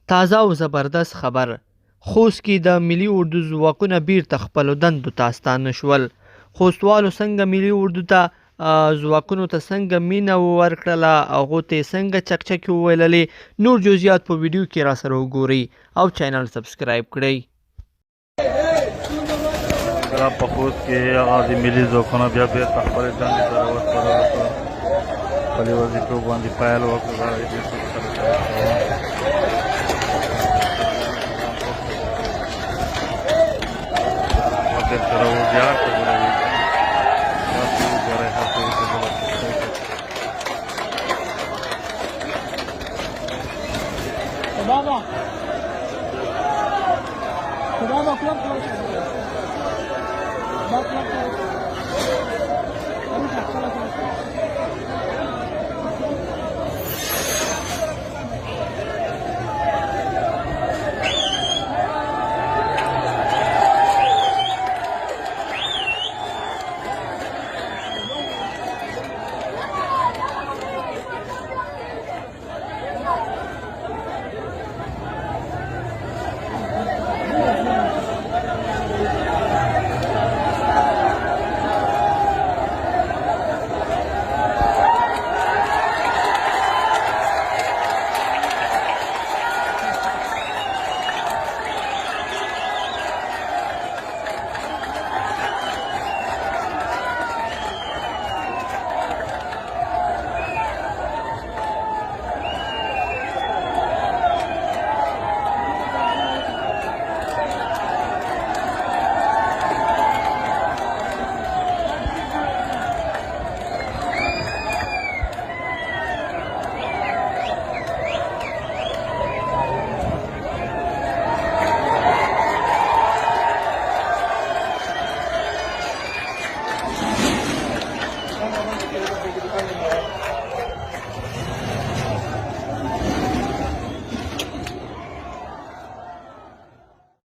تازه او زبردست خبر خوست کې د ملي اردو ځواکونه بیرته خپلو دندو ته ستانه شول. خوستوالو څنګه ملي اردو ته ځواکونو ته څنګه مینه ورکړله، هغو ته یې څنګه چکچکې وویللې، نور جزئیات په ویډیو کې را سره وګورئ او چینل سبسکرایب کړئ. په خوست کې هغه د ملي ځواکونه بیا بېرته خپلې دندې ته راوسپارلو، خپلې وظیفو باندې پیل وکړو. سره وزیات وګورئ، تاسو وګورئ هڅه وکړئ. بابا بابا کلب کلب